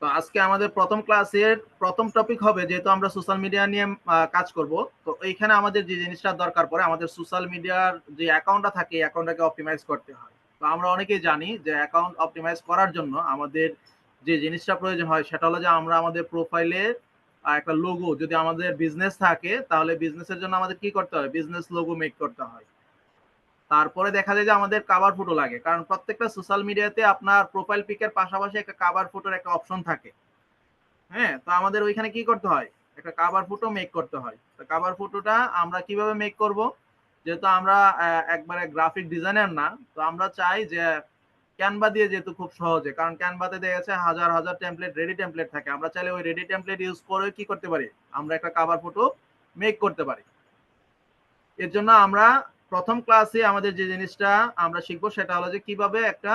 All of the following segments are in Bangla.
তো আজকে আমাদের প্রথম ক্লাসের প্রথম টপিক হবে, যেহেতু আমরা সোশ্যাল মিডিয়া নিয়ে কাজ করব, তো এইখানে আমাদের যে জিনিসটা দরকার পড়ে, আমাদের সোশ্যাল মিডিয়ার যে অ্যাকাউন্টটা থাকে এই অ্যাকাউন্টটাকে অপটিমাইজ করতে হয়। তো আমরা অনেকেই জানি যে অ্যাকাউন্ট অপটিমাইজ করার জন্য আমাদের যে জিনিসটা প্রয়োজন হয় সেটা হলো যে আমরা আমাদের প্রোফাইলে একটা লোগো, যদি আমাদের বিজনেস থাকে তাহলে বিজনেসের জন্য আমাদের কি করতে হয়, বিজনেস লোগো মেক করতে হয়। তারপরে দেখা যায় যে আমাদের কাভার ফটো লাগে, কারণ প্রত্যেকটা সোশ্যাল মিডিয়াতে আপনার প্রোফাইল পিকের পাশাপাশি একটা কাভার ফটোর একটা অপশন থাকে। হ্যাঁ, তো আমাদের ওইখানে কি করতে হয়, একটা কাভার ফটো মেক করতে হয়। তো কাভার ফটোটা আমরা কিভাবে মেক করব, যেহেতু আমরা একবারে গ্রাফিক ডিজাইনার না, তো আমরা চাই যে ক্যানভা দিয়ে, যেহেতু খুব সহজে, কারণ ক্যানভাতে দেখা যাচ্ছে হাজার হাজার টেমপ্লেট, রেডি টেমপ্লেট থাকে, আমরা চাইলে ওই রেডি টেমপ্লেট ইউজ করে কি করতে পারি, আমরা একটা কাভার ফটো মেক করতে পারি। এর জন্য আমরা প্রথম ক্লাসে আমাদের যে জিনিসটা আমরা শিখবো সেটা হলো যে কিভাবে একটা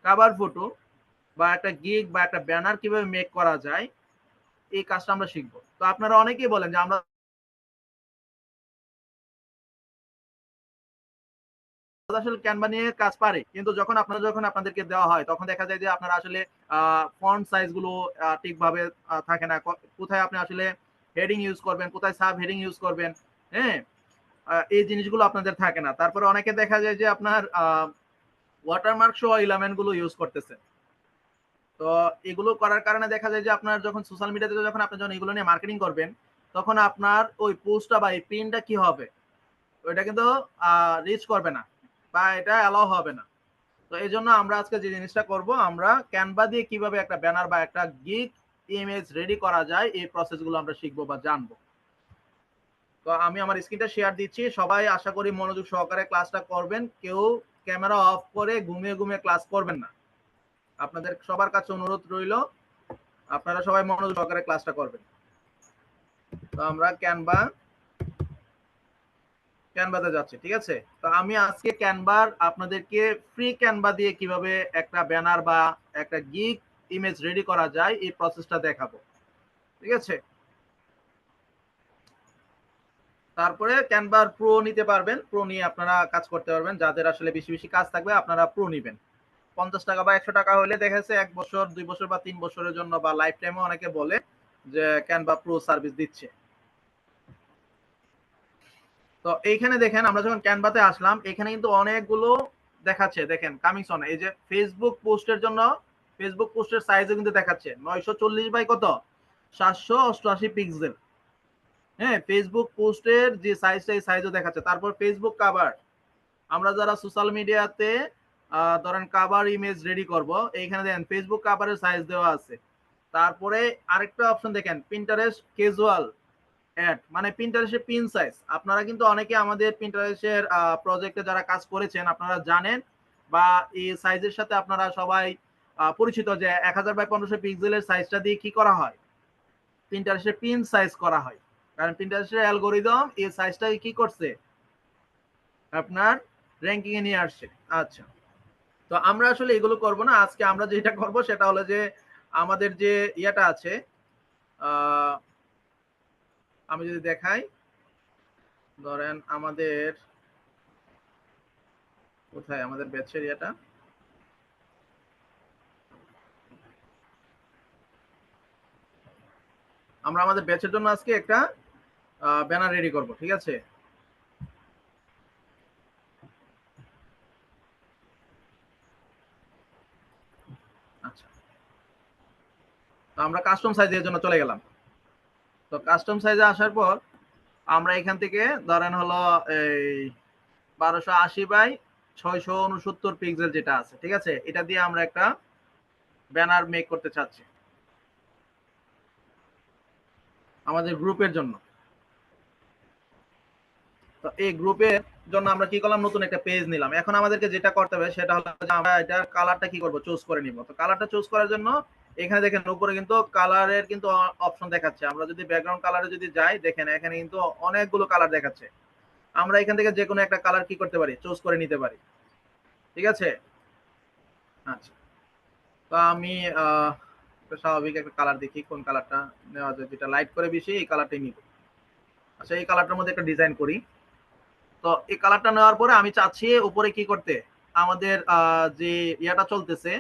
কাভার ফটো বা একটা গিগ বা একটা ব্যানার কিভাবে মেক করা যায়, এই কাজটা আমরা শিখবো। তো আপনারা অনেকেই বলেন যে আমরা আসলে ক্যানভা নিয়ে কাজ পারি, কিন্তু যখন আপনাদেরকে দেওয়া হয় তখন দেখা যায় যে আপনারা আসলে ফন্ট সাইজ গুলো ঠিকভাবে থাকে না, কোথায় আপনি আসলে হেডিং ইউজ করবেন, কোথায় সাব হেডিং ইউজ করবেন। হ্যাঁ, এই জিনিসগুলো আপনাদের থাকে না। তারপরে অনেকে দেখা যায় যে আপনার ওয়াটারমার্ক সহ এলিমেন্ট গুলো ইউজ করতেছে। তো এগুলো করার কারণে দেখা যায় যে আপনার যখন সোশ্যাল মিডিয়াতে যখন এগুলো নিয়ে মার্কেটিং করবেন, তখন আপনার ওই পোস্টটা বা এই পিনটা কি হবে, ওইটা কিন্তু রিচ করবে না বা এটা অ্যালাউ হবে না। তো এই জন্য আমরা আজকে যে জিনিসটা করব, আমরা ক্যানভা দিয়ে কিভাবে একটা ব্যানার বা একটা গিগ ইমেজ রেডি করা যায় এই প্রসেসগুলো আমরা শিখবো বা জানবো। তো আমি আমার স্ক্রিনটা শেয়ার দিচ্ছি, সবাই আশা করি মনোযোগ সহকারে ক্লাসটা করবেন, কেউ ক্যামেরা অফ করে ঘুমিয়ে ঘুমিয়ে ক্লাস করবেন না। আপনাদের সবার কাছে অনুরোধ রইল, আপনারা সবাই মনোযোগ সহকারে ক্লাসটা করবেন। তো আমরা ক্যানভাতে যাচ্ছি, ঠিক আছে। তো আমি আজকে ক্যানভার আপনাদেরকে ফ্রি ক্যানভা দিয়ে কিভাবে একটা ব্যানার বা একটা গিগ ইমেজ রেডি করা যায় এই প্রসেসটা দেখাবো, ঠিক আছে। তারপরে ক্যানভার প্রো নিতে পারবেন, প্রো নিয়ে আপনারা কাজ করতে পারবেন। যাদের আসলে বেশি বেশি কাজ থাকবে আপনারা প্রো নিবেন। 50 টাকা বা 100 টাকা হলে দেখা যাচ্ছে 1 বছর 2 বছর বা 3 বছরের জন্য বা লাইফ টাইমও অনেকে বলে যে ক্যানভা প্রো সার্ভিস দিচ্ছে। তো এইখানে দেখেন, আমরা যখন ক্যানভাতে আসলাম, এখানে কিন্তু অনেকগুলো দেখাচ্ছে, দেখেন কামিং সন, এই যে ফেসবুক পোস্টের জন্য ফেসবুক পোস্টের সাইজও কিন্তু দেখাচ্ছে 940 বাই কত, 788 পিক্সেল। হ্যাঁ, ফেসবুক পোস্টের যে সাইজটা এই সাইজও দেখাচ্ছে। তারপর ফেসবুক কাভার, আমরা যারা সোশ্যাল মিডিয়াতে ধরেন কাভার ইমেজ রেডি করব, এইখানে দেখেন ফেসবুক কাভারের সাইজ দেওয়া আছে। তারপরে আরেকটা অপশন দেখেন, পিন্টারেস্ট ক্যাজুয়াল অ্যাড, মানে পিন্টারেস্টের পিন সাইজ। আপনারা কিন্তু অনেকে আমাদের পিন্টারেস্টের প্রজেক্টে যারা কাজ করেছেন আপনারা জানেন, বা এই সাইজের সাথে আপনারা সবাই পরিচিত যে 1000 বাই 1500 পিক্সেলের সাইজটা দিয়ে কি করা হয়, পিন্টারেস্টের পিন সাইজ করা হয়। কারণ পিন্টারেস্টের অ্যালগোরিদম এই সাইজটাকে কি করছে, আপনার র্যাঙ্কিং এ নিয়ে আসছে। আচ্ছা, তো আমরা আসলে এগুলো করব না আজকে। আমরা যেটা করব সেটা হলো যে আমাদের যে ইয়াটা আছে, আমি যদি দেখাই, ধরেন আমাদের কোথায় আমাদের ব্যাচের ইয়েটা, আমরা আমাদের ব্যাচের জন্য আজকে একটা ব্যানার রেডি করব, ঠিক আছে। আচ্ছা, তো আমরা কাস্টম সাইজের জন্য চলে গেলাম। তো কাস্টম সাইজে আসার পর আমরা এখান থেকে ধরেন হলো এই 1280 বাই 669 পিক্সেল যেটা আছে, ঠিক আছে, এটা দিয়ে আমরা একটা ব্যানার মেক করতে চাচ্ছি আমাদের গ্রুপের জন্য। তো এই গ্রুপের জন্য আমরা কি করলাম, নতুন একটা পেজ নিলাম। এখন আমাদেরকে যেটা করতে হবে সেটা হলো যে আমরা এটার কালারটা কি করব, চুজ করে নিব। তো কালারটা চুজ করার জন্য এখানে দেখেন উপরে কিন্তু কালারের কিন্তু অপশন দেখাচ্ছে। আমরা যদি ব্যাকগ্রাউন্ড কালারে যদি যাই, দেখেন এখানে কিন্তু অনেকগুলো কালার দেখাচ্ছে। আমরা এখান থেকে যে কোনো একটা কালার কি করতে পারি, চুজ করে নিতে পারি, ঠিক আছে। আচ্ছা, তো আমি স্বাভাবিক একটা কালার দেখি কোন কালারটা নেওয়া যায়, যেটা লাইট করে বেশি এই কালারটাই নিব। আচ্ছা, এই কালারটার মধ্যে একটা ডিজাইন করি। তো এই কালারটা নেওয়ার পরে আমি চাচ্ছি উপরে কি করতে, আমাদের যে ইয়াটা চলতেছে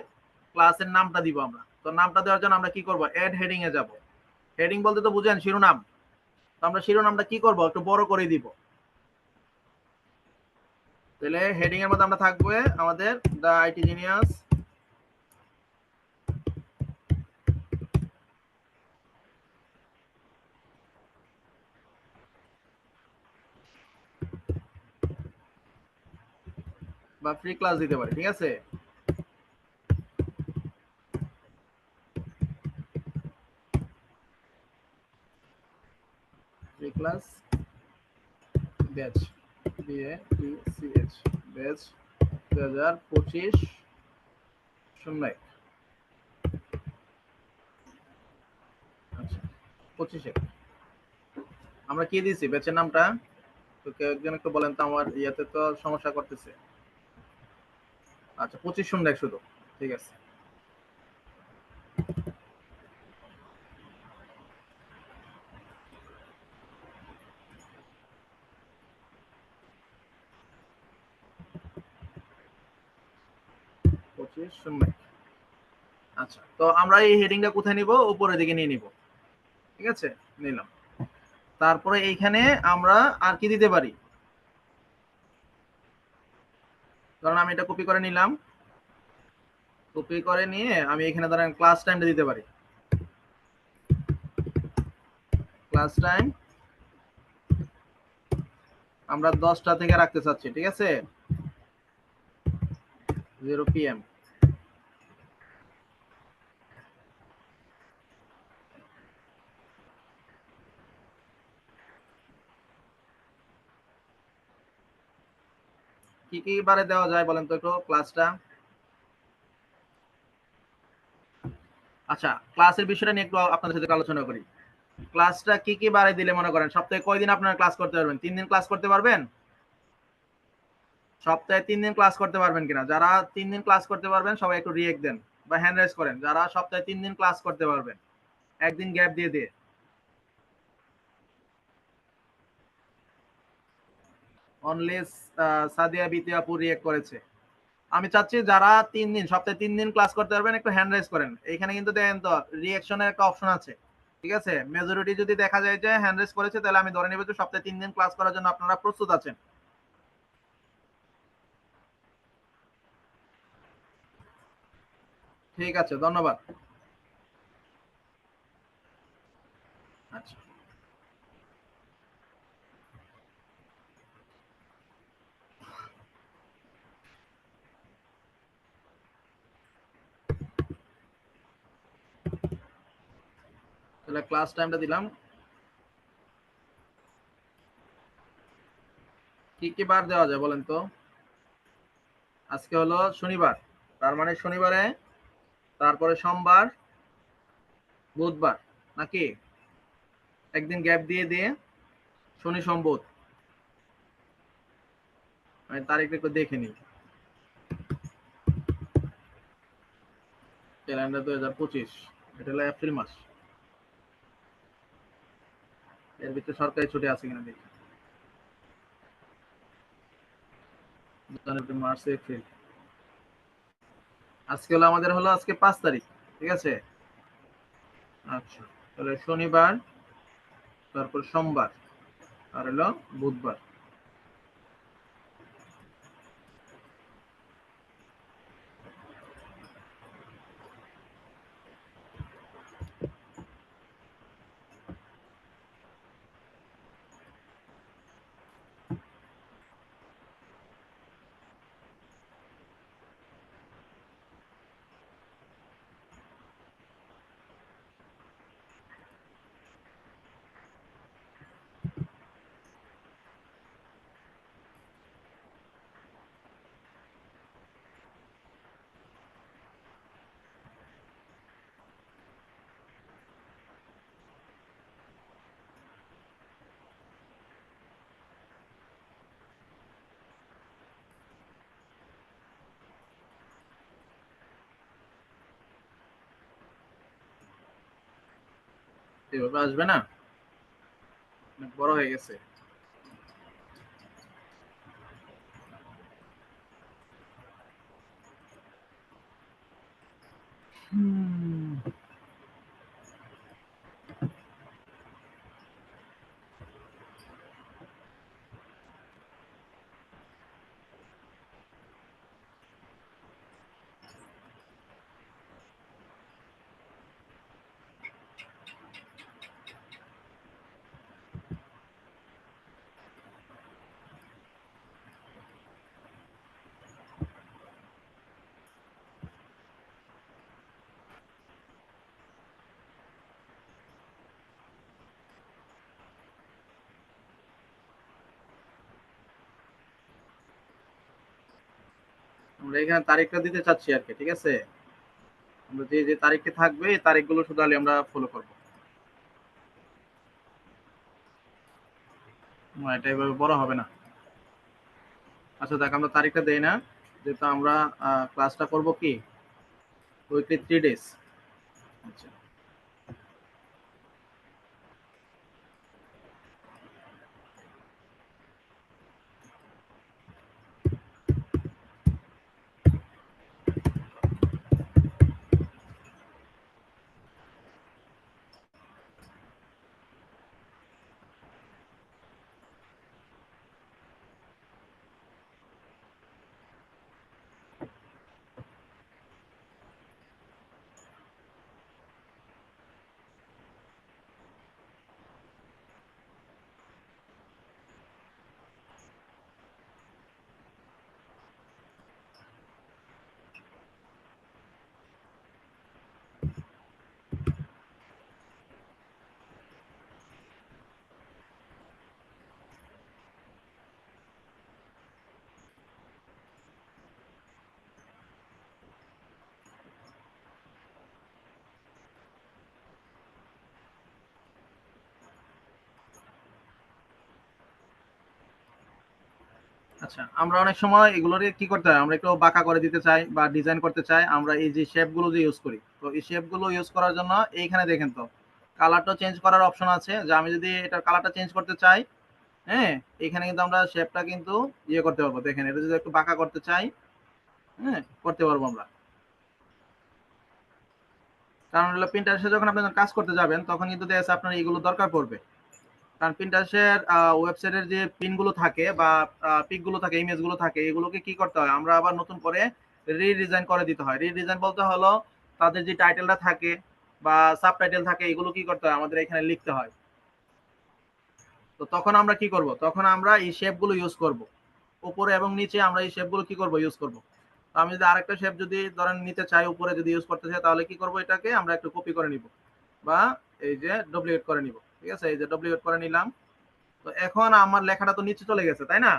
ক্লাসের নামটা দিব আমরা। তো নামটা দেওয়ার জন্য আমরা কি করব, অ্যাড হেডিং এ যাব। হেডিং বলতে তো বুঝেন শিরোনাম। তো আমরা শিরোনামটা কি করব, একটু বড় করে দিব। তাহলে হেডিং এর মধ্যে আমরা থাকবে আমাদের দা আইটি জিনিয়াস বা ফ্রি ক্লাস দিতে পারি, ঠিক আছে। Free class batch BATCH batch 2025 01। আচ্ছা 25 আমরা কি দিয়েছি ব্যাচের নামটা? তো কেউ একজন একটু বলেন তো, আমার ইয়াতে তো সমস্যা করতেছে। আচ্ছা 2501 শুধু, ঠিক আছে। পঁচিশ শূন্য। আচ্ছা তো আমরা এই হেডিংটা কোথায় নিব, উপরের দিকে নিয়ে নিব, ঠিক আছে, নিলাম। তারপরে এইখানে আমরা আর কি দিতে পারি, ধরুন আমি এটা কপি করে নিলাম, কপি করে নিয়ে আমি এখানে ধরেন ক্লাস টাইমটা দিতে পারি। ক্লাস টাইম আমরা 10টা থেকে রাখতে চাচ্ছি, ঠিক আছে, 0 PM। কি কি বারে দেওয়া যায় বলেন তো একটু ক্লাসটা। আচ্ছা ক্লাসের বিষয়টা নিয়ে একটু আপনাদের সাথে আলোচনা করি। ক্লাসটা কি কি বারে দিলে মনে করেন সপ্তাহে কয়দিন আপনারা ক্লাস করতে পারবেন? 3 দিন ক্লাস করতে পারবেন? সপ্তাহে 3 দিন ক্লাস করতে পারবেন কিনা? যারা 3 দিন ক্লাস করতে পারবেন সবাই একটু রিয়েক্ট দেন বা হ্যান্ড রাইজ করেন, যারা সপ্তাহে 3 দিন ক্লাস করতে পারবেন একদিন গ্যাপ দিয়ে দিয়ে। অনলি সাদিয়া বিতিয়াপুর রিয়েক্ট করেছে। আমি চাচ্ছি যারা 3 দিন, সপ্তাহে 3 দিন ক্লাস করতে পারবেন একটু হ্যান্ড রাইজ করেন। এখানে কিন্তু দেখেন তো রিয়েকশনের একটা অপশন আছে, ঠিক আছে। মেজরিটি যদি দেখা যায় যে হ্যান্ড রাইজ করেছে, তাহলে আমি ধরে নিব যে সপ্তাহে 3 দিন ক্লাস করার জন্য আপনারা প্রস্তুত আছেন। ঠিক আছে, ধন্যবাদ। আচ্ছা তাহলে ক্লাস টাইমটা দিলাম। কি কি বার দেওয়া যায় বলেন তো? আজকে হলো শনিবার, তার মানে শনিবারে, তারপরে সোমবার, বুধবার, নাকি একদিন গ্যাপ দিয়ে দিয়ে শনি সোম বুধ। আমি তারিখটা একটু দেখে নিই। ক্যালেন্ডার 2025, এটা হলো এপ্রিল মাস। এর ভিতরে সরকারি ছুটি আছে কিনা দেখি। জানুয়ারি মার্চ এপ্রিল, আজকে হলো আমাদের হলো আজকে 5 তারিখ, ঠিক আছে। আচ্ছা তাহলে শনিবার, তারপর সোমবার, আর হলো বুধবার। এভাবে আসবে না, অনেক বড় হয়ে গেছে। আমরা এখানে তারিখটা দিতে চাচ্ছি আর কি, ঠিক আছে। আমরা যে যে তারিখটি থাকবে এই তারিখগুলো শুধু আমরা ফলো করব। এটা এভাবে বড় হবে না। আচ্ছা দেখ, আমরা তারিখটা দেই না, যেহেতু আমরা ক্লাসটা করব কি উইকলি 3 ডেজ। আচ্ছা আচ্ছা, আমরা অনেক সময় এগুলোরে কি করতে হয়, আমরা একটু বাঁকা করে দিতে চাই বা ডিজাইন করতে চাই, আমরা এই যে শেপ গুলো যে ইউজ করি, তো এই শেপ গুলো ইউজ করার জন্য এইখানে দেখেন তো কালারটা চেঞ্জ করার অপশন আছে, যে আমি যদি এটার কালারটা চেঞ্জ করতে চাই, হ্যাঁ, এখানে কিন্তু আমরা শেপটা কিন্তু ইয়ে করতে পারবো। দেখেন এটা যদি একটু বাঁকা করতে চাই, হ্যাঁ, করতে পারবো আমরা। কারণ হলো প্রিন্টারেস্টে যখন আপনার কাজ করতে যাবেন তখন কিন্তু দেখা যাচ্ছে আপনার এগুলো দরকার পড়বে। কারণ প্রিন্টারেস্টের ওয়েবসাইটের যে পিনগুলো থাকে বা পিকগুলো থাকে, ইমেজগুলো থাকে, এগুলোকে কি করতে হয়, আমরা আবার নতুন করে রিডিজাইন করে দিতে হয়। রিডিজাইন বলতে হলো তাদের যে টাইটেলটা থাকে বা সাবটাইটেল থাকে, এগুলো কি করতে হয়, আমাদের এখানে লিখতে হয়। তো তখন আমরা কি করব, তখন আমরা এই শেপগুলো ইউজ করব। উপরে এবং নিচে আমরা এই শেপগুলো কি করব, ইউজ করব। তো আমি যদি আরেকটা শেপ যদি ধরেন নিতে চাই, উপরে যদি ইউজ করতে চাই, তাহলে কি করব, এটাকে আমরা একটু কপি করে নিব বা এই যে ডুপ্লিকেট করে নিব। ঠিক আছে, এই যে ডুপ্লিকেট করে নিলাম। তো এখন আমার লেখাটা তো নিচে চলে গেছে, তাই না?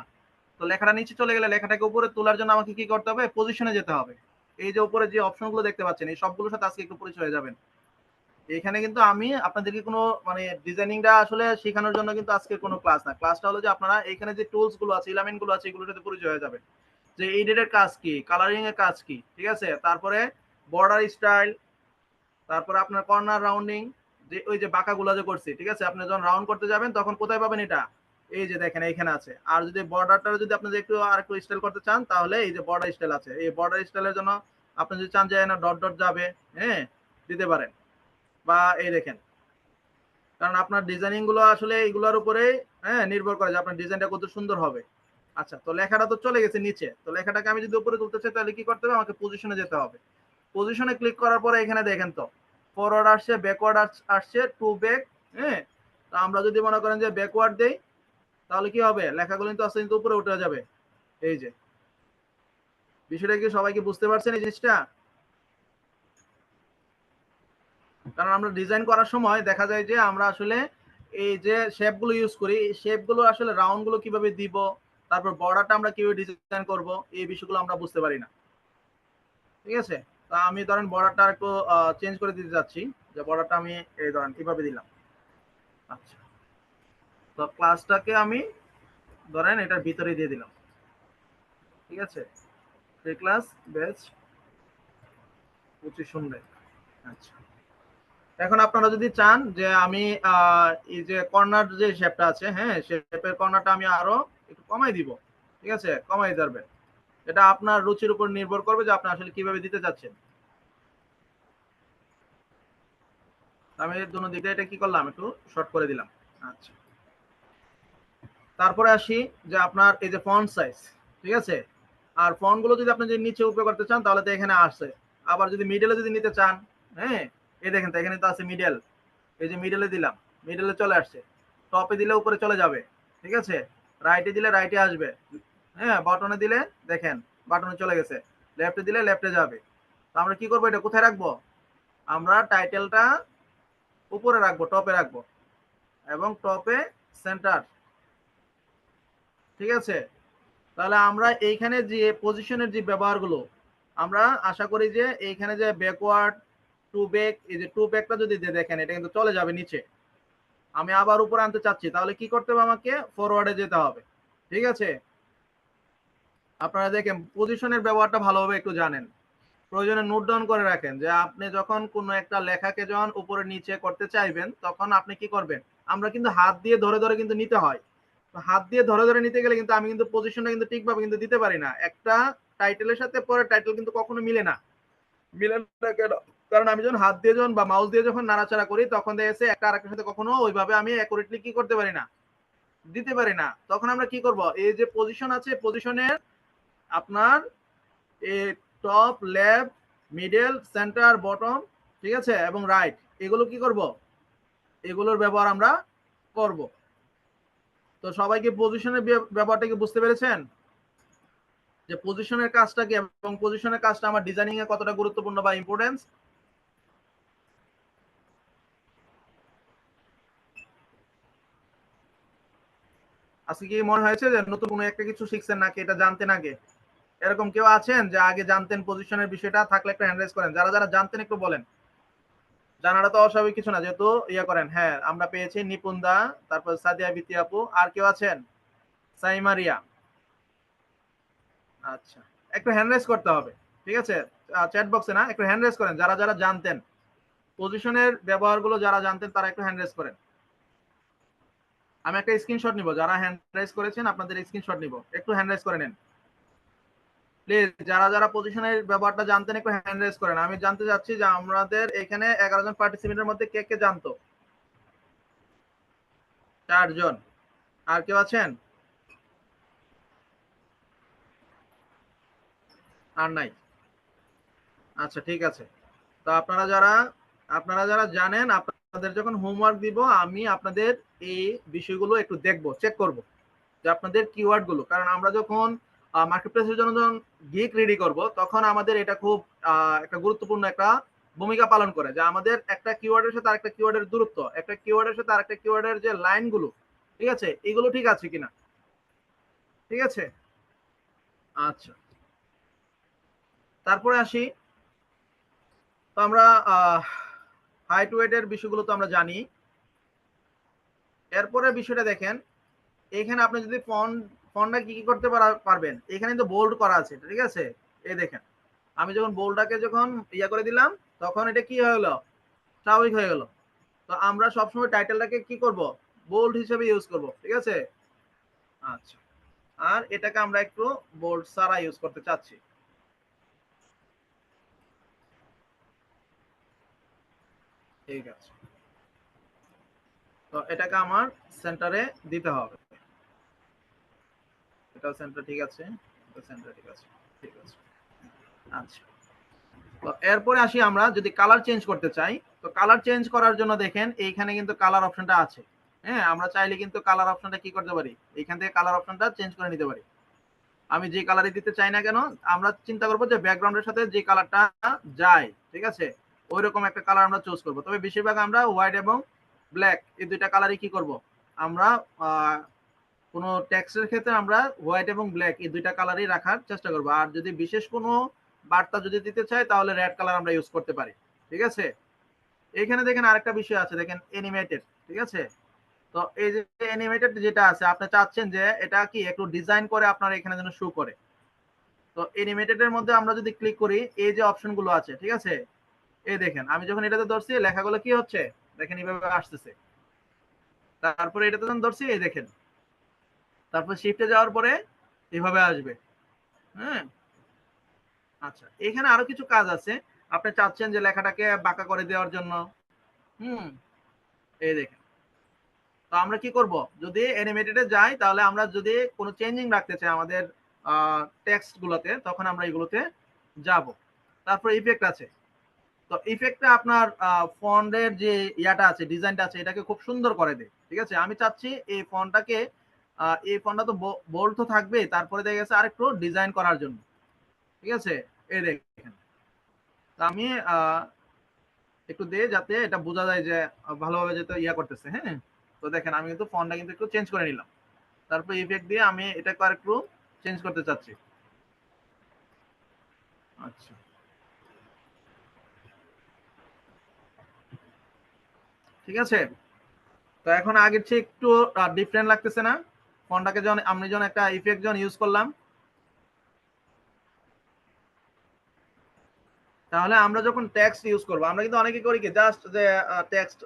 তো লেখাটা নিচে চলে গেলে লেখাটাকে উপরে তোলার জন্য আমাকে কি করতে হবে, পজিশনে যেতে হবে। এই যে উপরে যে অপশনগুলো দেখতে পাচ্ছেন, এই সবগুলোর সাথে আজকে একটু পরিচয় হয়ে যাবেন। এখানে কিন্তু আমি আপনাদেরকে কোনো মানে ডিজাইনিংটা আসলে শেখানোর জন্য কিন্তু আজকে কোনো ক্লাস না। ক্লাসটা হলো যে আপনারা এখানে যে টুলস গুলো আছে, এলিমেন্ট গুলো আছে, এগুলোর সাথে পরিচয় হয়ে যাবে। যে এডিটের কাজ কি, কালারিং এর কাজ কি, ঠিক আছে? তারপরে বর্ডার স্টাইল, তারপরে আপনার কর্নার রাউন্ডিং, যে ওই যে বাঁকাগুলো যে করছি, ঠিক আছে? আপনি যখন রাউন্ড করতে যাবেন তখন কোথায় পাবেন এটা? এই যে দেখেন এইখানে আছে। আর যদি বর্ডারটা যদি আপনি একটু আর একটু স্টাইল করতে চান, তাহলে এই যে বর্ডার স্টাইল আছে। এই বর্ডার স্টাইলের জন্য আপনি যদি চান যে না ডট ডট যাবে, হ্যাঁ, দিতে পারেন। বা এই দেখেন, কারণ আপনার ডিজাইনিং গুলো আসলে এইগুলোর উপরে, হ্যাঁ, নির্ভর করে যে আপনার ডিজাইনটা কত সুন্দর হবে। আচ্ছা, তো লেখাটা তো চলে গেছে নিচে, তো লেখাটাকে আমি যদি উপরে তুলতে চাই তাহলে কি করতে হবে, আমাকে পজিশনে যেতে হবে। পজিশনে ক্লিক করার পরে এখানে দেখেন তো ফরওয়ার্ড আসছে, ব্যাকওয়ার্ড আসছে, টু ব্যাক, হ্যাঁ। তো আমরা যদি মনে করেন যে ব্যাকওয়ার্ড দেই, তাহলে কি হবে, লেখাগুলো কিন্তু আস্তে কিন্তু উপরে উঠে যাবে। এই যে বিষয়টা কি সবাই কি বুঝতে পারছেন এই জিনিসটা? কারণ আমরা ডিজাইন করার সময় দেখা যায় যে আমরা আসলে এই যে শেপ গুলো ইউজ করি, এই শেপ গুলো আসলে রাউন্ড গুলো কিভাবে দিব, তারপর বর্ডারটা আমরা কিভাবে ডিজাইন করব, এই বিষয়গুলো আমরা বুঝতে পারি না। ঠিক আছে, তা আমি ধরেন বর্ডারটা একটু চেঞ্জ করে দিতে যাচ্ছি, যে বর্ডারটা আমি এই ধরেন কিভাবে দিলাম। আচ্ছা, তো ক্লাসটাকে আমি ধরেন এটার ভিতরে দিয়ে দিলাম। ঠিক আছে, ফ্রি ক্লাস ব্যাচ 25 আচ্ছা, এখন আপনারা যদি চান যে আমি এই যে কর্নার যে শেপটা আছে, হ্যাঁ, শেপের কর্নারটা আমি আরো একটু কমাই দিব। ঠিক আছে, কমাই যাবেন। এটা আপনার রুচির উপর নির্ভর করবে যে আপনি আসলে কিভাবে দিতে চাচ্ছেন। আমি দুনো দিকে এটা কি করলাম, একটু শর্ট করে দিলাম। আচ্ছা, তারপরে আসি যে আপনার এই যে ফন্ট সাইজ, ঠিক আছে। আর ফন্ট গুলো যদি আপনি যদি নিচে উপরে করতে চান তাহলে তো এখানে আসছে। আবার যদি মিডলে যদি নিতে চান, হ্যাঁ, এই দেখেন তো এখানে তো আছে মিডল। এই যে মিডলে দিলাম, মিডলে চলে আসছে। টপে দিলে উপরে চলে যাবে। ঠিক আছে, রাইটে দিলে রাইটে আসবে, হ্যাঁ, বাটনে দিলে দেখেন বাটনে চলে গেছে, লেফটে দিলে লেফটে যাবে। তো আমরা কি করবো, এটা কোথায় রাখবো, আমরা টাইটেলটা উপরে রাখবো, টপে রাখবো, এবং টপে সেন্টার। ঠিক আছে, তাহলে আমরা এইখানে যে পজিশনের যে ব্যবহারগুলো আমরা আশা করি যে এইখানে যে ব্যাকওয়ার্ড টু ব্যাক, এই যে টু ব্যাকটা যদি দিয়ে দেখেন এটা কিন্তু চলে যাবে নিচে, আমি আবার উপরে আনতে চাচ্ছি তাহলে কি করতে হবে, আমাকে ফরওয়ার্ডে যেতে হবে। ঠিক আছে, আপনারা দেখেন পজিশনের ব্যবহারটা ভালোভাবে একটু জানেন, প্রয়োজনে নোট ডাউন করে রাখেন যে আপনি যখন কোনো একটা লেখাকে যখন উপরে নিচে করতে চাইবেন তখন আপনি কি করবেন, আমরা কিন্তু হাত দিয়ে ধরে ধরে কিন্তু নিতে হয়, তো হাত দিয়ে ধরে ধরে নিতে গেলে কিন্তু আমি কিন্তু পজিশনটা কিন্তু ঠিকভাবে কিন্তু দিতে পারি না, একটা টাইটেলের সাথে পরের টাইটেল কিন্তু কখনো মিলে না। মিলে না কেন? কারণ আমি যখন হাত দিয়ে যখন বা মাউস দিয়ে যখন নাড়াচাড়া করি তখন দেখেছে একটা আরেকটার সাথে কখনো ওইভাবে আমি অ্যাকুরেটলি কি করতে পারি না, দিতে পারি না। তখন আমরা কি করব, এই যে পজিশন আছে পজিশনের আপনার এই top, left, middle, centre, bottom, ঠিক আছে, এবং রাইট, এগুলো কি করব, এগুলোর ব্যবহার আমরা করব। তো সবাইকে পজিশনের ব্যবহারটা কি বুঝতে পেরেছেন, যে পজিশনের কাজটা কি এবং পজিশনের কাজটা আমার ডিজাইনিং এ কতটা গুরুত্বপূর্ণ বা ইম্পর্টেন্স। আজকে কি মনে হয়েছে যে নতুন কোনো একটা কিছু শিখছেন নাকি এটা জানতেন আগে? এরকম কেউ আছেন যে আগে জানতেন পজিশনের বিষয়টা? থাকলে একটা হ্যান্ড রেজ করেন, যারা যারা জানতেন একটু বলেন। জানাটা তো অস্বাভাবিক কিছু না, যেহেতু ইয়া করেন। হ্যাঁ, আমরা পেয়েছি নিপুণ দা, তারপর সাদিয়া বিতি আপু, আর কেউ আছেন? সাইমারিয়া। আচ্ছা, একটু হ্যান্ড রেজ করতে হবে, ঠিক আছে, চ্যাট বক্সে না, একটু হ্যান্ড রেজ করেন যারা যারা জানতেন পজিশনের ব্যবহারগুলো, যারা জানতেন তারা একটু হ্যান্ড রেজ করেন। আমি একটা স্ক্রিনশট নিব, যারা হ্যান্ড রেজ করেছেন আপনাদের স্ক্রিনশট নিব, একটু হ্যান্ড রেজ করে নেন প্লিজ। যারা যারা পজিশনের ব্যবহারটা জানতেন একটু হ্যান্ড রেজ করেন। আমি জানতে চাচ্ছি যে আমাদের এখানে 11 জন পার্টিসিপেন্টের মধ্যে কে কে জানতো? 4 জন। আর কেউ আছেন? আর নাই? আচ্ছা, ঠিক আছে। তো আপনারা যারা জানেন, আপনাদের যখন হোমওয়ার্ক দিব আমি আপনাদের এই বিষয়গুলো একটু দেখবো, চেক করব যে আপনাদের কিওয়ার্ড গুলো, কারণ আমরা যখন মার্কেট প্লেসের জন্য যখন গিগ রেডি করব তখন আমাদের এটা খুব একটা গুরুত্বপূর্ণ একটা ভূমিকা পালন করে, যে আমাদের একটা কিওয়ার্ডের সাথে আরেকটা কিওয়ার্ডের দূরত্ব, একটা কিওয়ার্ডের সাথে আরেকটা কিওয়ার্ডের যে লাইন গুলো, ঠিক আছে, এগুলো ঠিক আছে কিনা। ঠিক আছে, আচ্ছা, তারপরে আসি। তো আমরা হাইট ওয়েটের বিষয়গুলো তো আমরা জানি। এরপরে বিষয়টা দেখেন, এখানে আপনি যদি ফন্টটা কি কি করতে পারবেন, এখানে কিন্তু বোল্ড করা আছে, ঠিক আছে। এই দেখেন, আমি যখন বোল্ডটাকে যখন ইয়া করে দিলাম তখন এটা কি হয়ে গেল, স্বাভাবিক হয়ে গেল। তো আমরা সবসময় টাইটেলটাকে কি করব, বোল্ড হিসেবে ইউজ করব, ঠিক আছে। আচ্ছা, আর এটাকে আমরা একটু বোল্ড ছাড়া ইউজ করতে চাচ্ছি। ঠিক আছে, তো এটাকে আমার সেন্টারে দিতে হবে। এটা সেন্টার ঠিক আছে, এটা সেন্টার ঠিক আছে, ঠিক আছে। আচ্ছা, তো এরপরে আসি, আমরা যদি কালার চেঞ্জ করতে চাই, তো কালার চেঞ্জ করার জন্য দেখেন এইখানে কিন্তু কালার অপশনটা আছে। হ্যাঁ, আমরা চাইলে কিন্তু কালার অপশনটা কি করতে পারি, এইখান থেকে কালার অপশনটা চেঞ্জ করে নিতে পারি। আমি যে কালারই দিতে চাই না কেন, আমরা চিন্তা করবো যে ব্যাকগ্রাউন্ডের সাথে যে কালারটা যায়, ঠিক আছে, ওই রকম একটা কালার আমরা চুজ করব। তবে বেশিরভাগ আমরা হোয়াইট এবং ব্ল্যাক এই দুইটা কালারই কি করব, আমরা কোনো টেক্সটের ক্ষেত্রে আমরা হোয়াইট এবং ব্ল্যাক এই দুইটা কালারই রাখার চেষ্টা করব। আর যদি বিশেষ কোনো বার্তা যদি দিতে চাই তাহলে রেড কালার আমরা ইউজ করতে পারি, ঠিক আছে। এখানে দেখেন আরেকটা বিষয় আছে, দেখেন অ্যানিমেটেড, ঠিক আছে। তো এই যে অ্যানিমেটেড যেটা আছে, আপনি চাচ্ছেন যে এটা কি একটু ডিজাইন করে আপনার এখানে যেন শো করে। তো অ্যানিমেটেড এর মধ্যে আমরা যদি ক্লিক করি, এই যে অপশনগুলো আছে, ঠিক আছে, এই দেখেন আমি যখন এটাতে ধরছি লেখাগুলো কি হচ্ছে, দেখেন এইভাবে আসতেছে। তারপরে এটাতে যখন ধরছি, এই দেখেন, তারপর শিফটে যাওয়ার পরে এইভাবে আসবে। হ্যাঁ, আচ্ছা, এখানে আরো কিছু কাজ আছে। আপনি চাচ্ছেন যে লেখাটাকে বাঁকা করে দেওয়ার জন্য। হুম, এই দেখেন। তো আমরা কি করব, যদি অ্যানিমেটেডে যাই তাহলে আমরা যদি কোনো চেঞ্জিং রাখতে চাই আমাদের টেক্সট গুলোতে, তখন আমরা এগুলোতে যাব। তারপর ইফেক্ট আছে। তো ইফেক্টটা আপনার ফন্টের যে ইয়াটা আছে, ডিজাইনটা আছে, এটাকে খুব সুন্দর করে দেয়, ঠিক আছে। আমি চাচ্ছি এই ফন্টটাকে এই ফন্টটা তো বোল্ড তো থাকবে, তারপরে দেখা গেছে আরেকটু ডিজাইন করার জন্য, ঠিক আছে। এই দেখেন, আমি একটু দিয়ে যাতে এটা বোঝা যায় যে ভালোভাবে যেতে ইয়া করতেছে। হ্যাঁ, তো দেখেন আমি কিন্তু ফন্টটা কিন্তু একটু চেঞ্জ করে নিলাম। তারপর ইফেক্ট দিয়ে আমি এটাকে আর একটু চেঞ্জ করতে চাচ্ছি। আচ্ছা, ঠিক আছে। তো এখন আগের চেয়ে একটু ডিফারেন্ট লাগতেছে না? ফন্টটাকে যখন আমি যখন একটা ইফেক্ট যখন ইউজ করলাম, তাহলে আমরা যখন টেক্সট ইউজ করব, আমরা কিন্তু অনেকে করি কি জাস্ট যে টেক্সট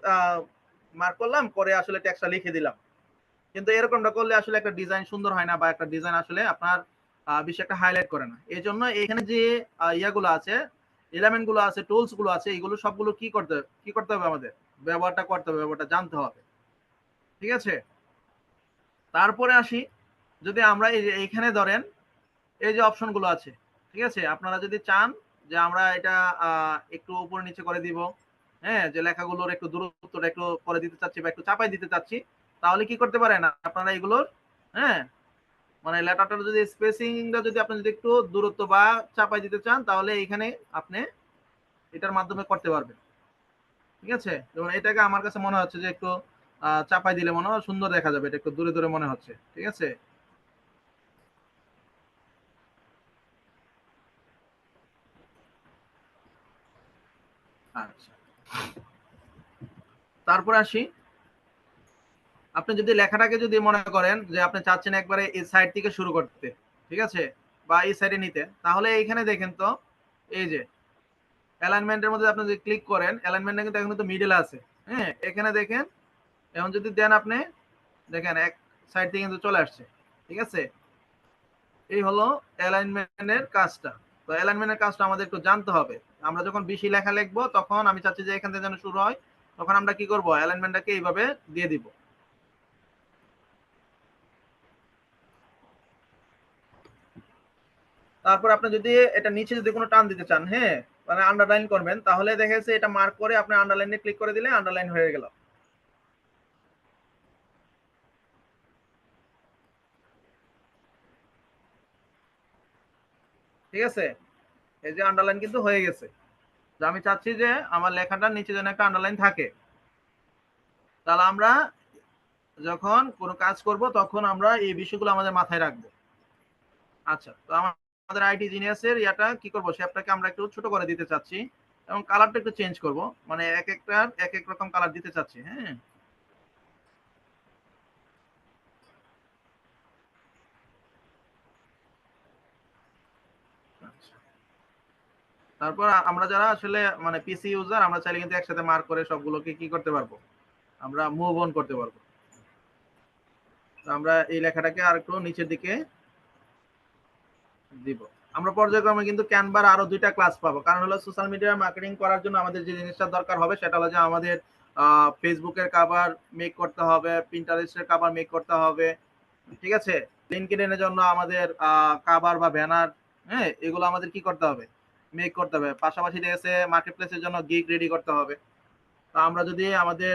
মার্ক করলাম, করে আসলে টেক্সটটা লিখে দিলাম। কিন্তু এরকমটা করলে আসলে একটা ডিজাইন সুন্দর হয় না, বা একটা ডিজাইন আসলে আপনার বেশি একটা হাইলাইট করে না। এই জন্য এখানে যে ইয়াগুলো আছে, এলিমেন্ট গুলো আছে, টুলস গুলো আছে, এগুলো সবগুলো কি করতে হবে আমাদের? ব্যবহারটা করতে হবে, ব্যবহারটা জানতে হবে। ঠিক আছে? তারপরে আসি, যদি আমরা এই যে এইখানে ধরেন এই যে অপশন গুলো আছে, ঠিক আছে? আপনারা যদি চান যে আমরা এটা একটু উপরে নিচে করে দিব, হ্যাঁ, যে লেখাগুলোর একটু দূরত্বটা একটু করে দিতে চাচ্ছি বা একটু চাপাই দিতে চাচ্ছি, তাহলে কি করতে পারেন আপনারা এগুলোর, হ্যাঁ, মানে লেটারটার যদি স্পেসিংটা যদি আপনি যদি একটু দূরত্ব বা চাপাই দিতে চান, তাহলে এখানে আপনি এটার মাধ্যমে করতে পারবেন। ঠিক আছে? যেমন এটাকে আমার কাছে মনে হচ্ছে যে একটু চাপাই দিলে মনে হয় সুন্দর দেখা যাবে, এটা একটু দূরে দূরে মনে হচ্ছে। ঠিক আছে? আচ্ছা, তারপরে আসি, আপনি যদি লেখাটাকে যদি মনে করেন যে আপনি চাচ্ছেন একবারে এই সাইড থেকে শুরু করতে, ঠিক আছে, বা এই সাইডে নিতে, তাহলে এইখানে দেখেন তো, এই যে অ্যালাইনমেন্টের মধ্যে আপনি যদি ক্লিক করেন, অ্যালাইনমেন্টটা কিন্তু এখন কিন্তু মিডলে আছে। হ্যাঁ, এখানে দেখেন, এখন যদি দেন আপনি, দেখেন এক সাইড থেকে কিন্তু চলে আসছে। ঠিক আছে? এই হলো অ্যালাইনমেন্টের কাজটা। তো অ্যালাইনমেন্টের কাজটা আমাদের একটু জানতে হবে। আমরা যখন বেশি লেখা লিখবো, তখন আমি চাচ্ছি যে এখান থেকে যেন শুরু হয়, তখন আমরা কি করব, অ্যালাইনমেন্টটাকে এইভাবে দিয়ে দিব। তারপর আপনি যদি এটা নিচে যদি কোনো টান দিতে চান, হ্যাঁ, মানে আন্ডারলাইন করবেন, তাহলে দেখা যাচ্ছে এটা মার্ক করে আপনি আন্ডারলাইনে ক্লিক করে দিলে আন্ডারলাইন হয়ে গেল। ঠিক আছে? এই যে আন্ডারলাইন কিন্তু হয়ে গেছে। যে আমি চাচ্ছি যে আমার লেখাটার নিচে যেন একটা আন্ডারলাইন থাকে। তাহলে আমরা যখন কোনো কাজ করব, তখন আমরা এই বিষয়গুলো আমাদের মাথায় রাখবো। আচ্ছা, তো আমাদের আইটি জিনিয়াসের ইয়াটা কি করব, শেপটাকে আমরা একটু ছোট করে দিতে চাচ্ছি, এবং কালারটা একটু চেঞ্জ করব, মানে এক একটার এক এক রকম কালার দিতে চাচ্ছি। হ্যাঁ, আচ্ছা। তারপর আমরা যারা আসলে মানে পিসি ইউজার, আমরা চাইলে কিন্তু একসাথে মার্ক করে সবগুলোকে কি করতে পারবো, আমরা মুভ অন করতে পারবো। তো আমরা এই লেখাটাকে আর একটু নিচের দিকে দিব। আমরা পর্যায়ক্রমে কিন্তু ক্যানভার আরো 2টা ক্লাস পাবো, কারণ হলো সোশ্যাল মিডিয়া মার্কেটিং করার জন্য আমাদের যে জিনিসটা দরকার হবে, সেটা হলো যে আমাদের ফেসবুকের কভার মেক করতে হবে, পিন্টারেস্টের কভার মেক করতে হবে। ঠিক আছে? লিঙ্কডইন এর জন্য আমাদের কভার বা ব্যানার, হ্যাঁ, এগুলো আমাদের কি করতে হবে, মেক করতে হবে। পাশাপাশি দেখেছে মার্কেট প্লেসের জন্য গিগ রেডি করতে হবে। তো আমরা যদি আমাদের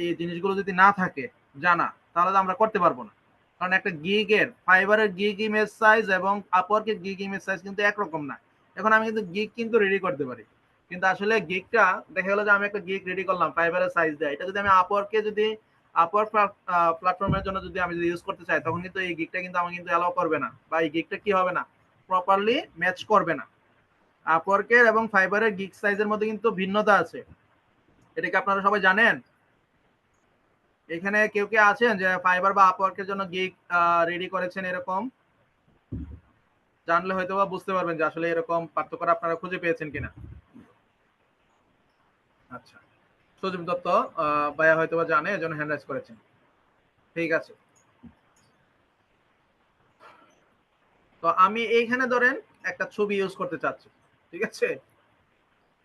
এই জিনিসগুলো যদি না থাকে জানা, তাহলে তো আমরা করতে পারবো না। কারণ একটা গিগের, ফাইবারের গিগ ইমেজ সাইজ এবং আপওয়ার্কের গিগ ইমেজ সাইজ কিন্তু একরকম না। এখন আমি কিন্তু গিগ কিন্তু রেডি করতে পারি, কিন্তু আসলে গিগটা দেখা গেলো যে আমি একটা গিগ রেডি করলাম ফাইবারের সাইজ দেয়, এটা যদি আমি আপওয়ার্কে যদি আপওয়ার্ক প্ল্যাটফর্মের জন্য যদি আমি যদি ইউজ করতে চাই, তখন কিন্তু এই গিগটা কিন্তু আমাকে কিন্তু অ্যালাউ করবে না, বা এই গিগটা কি হবে না, প্রপারলি ম্যাচ করবে না। আপওয়ার্কের এবং ফাইবারের গিগ সাইজের মধ্যে কিন্তু ভিন্নতা আছে। এটা কি আপনারা সবাই জানেন? এখানে কেউ কে আছেন যে ফাইবার বা আপওয়ার্কের জন্য গিগ রেডি করেছেন এরকম? জানলে হয়তো বা বুঝতে পারবেন যে আসলে এরকম পার্থক্য আপনারা খুঁজে পেয়েছেন কিনা। আচ্ছা, সজীব দত্ত ভাইয়া হয়তো বা জানে, এজন্য হ্যান্ড রাইজ করেছেন। ঠিক আছে। তো আমি এইখানে ধরেন একটা ছবি ইউজ করতে চাচ্ছি। ঠিক আছে?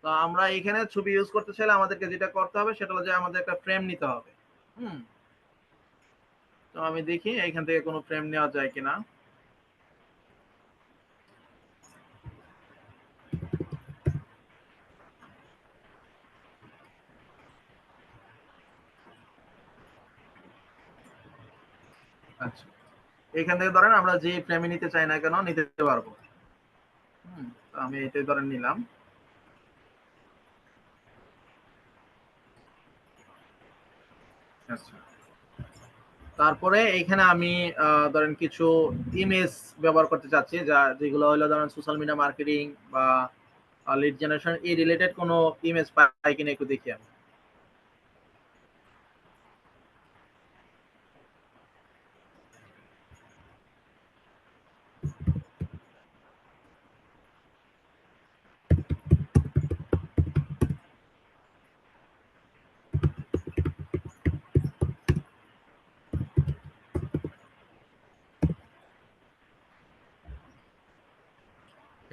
তো আমরা এইখানে ছবি ইউজ করতে চাইলে আমাদেরকে যেটা করতে হবে, সেটা হলো যে আমাদের একটা ফ্রেম নিতে হবে। হুম, তো আমি দেখি এইখান থেকে কোনো ফ্রেম নেওয়া যায় কিনা। আচ্ছা, এখান থেকে ধরেন আমরা যে ফ্রেমে নিতে চাই না কেন নিতে পারবো। হুম, তো আমি এটাই ধরেন নিলাম। আচ্ছা, তারপরে এইখানে আমি ধরেন কিছু ইমেজ ব্যবহার করতে চাচ্ছি, যেগুলো হলো ধরেন সোশ্যাল মিডিয়া মার্কেটিং বা লিড জেনারেশন এই রিলেটেড কোনো ইমেজ পাই কিনা একটু দেখি আমি।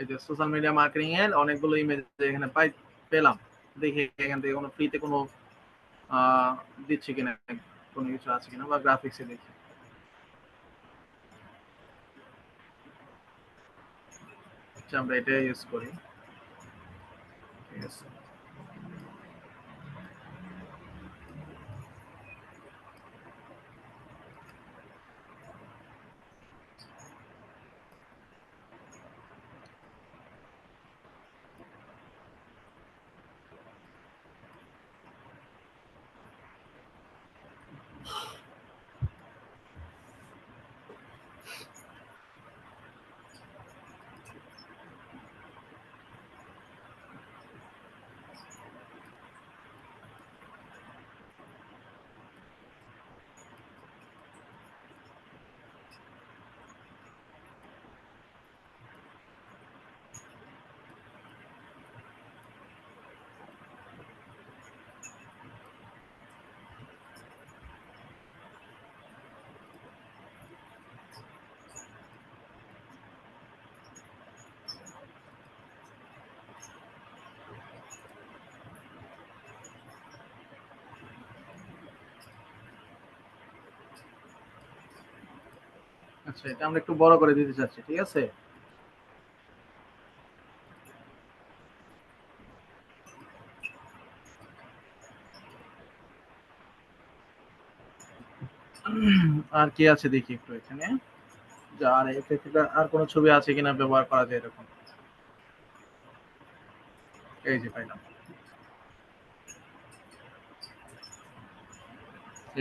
এই যে সোশ্যাল মিডিয়া মার্কেটিং এর অনেকগুলো ইমেজ এখানে পেলাম। দেখি এখান থেকে কোনো ফ্রিতে কোনো দিচ্ছে কিনা, কোনো কিছু আছে কিনা, বা গ্রাফিক্সে দেখি। আচ্ছা, আমরা এটা ইউজ করি। ঠিক আছে। আচ্ছা, এটা আমরা একটু বড় করে দিতে চাচ্ছি। ঠিক আছে। আর কি আছে দেখি একটু এখানে, আর এক্ষেত্রে আর কোনো ছবি আছে কিনা ব্যবহার করা যায় এরকম। এই যে পাইলাম।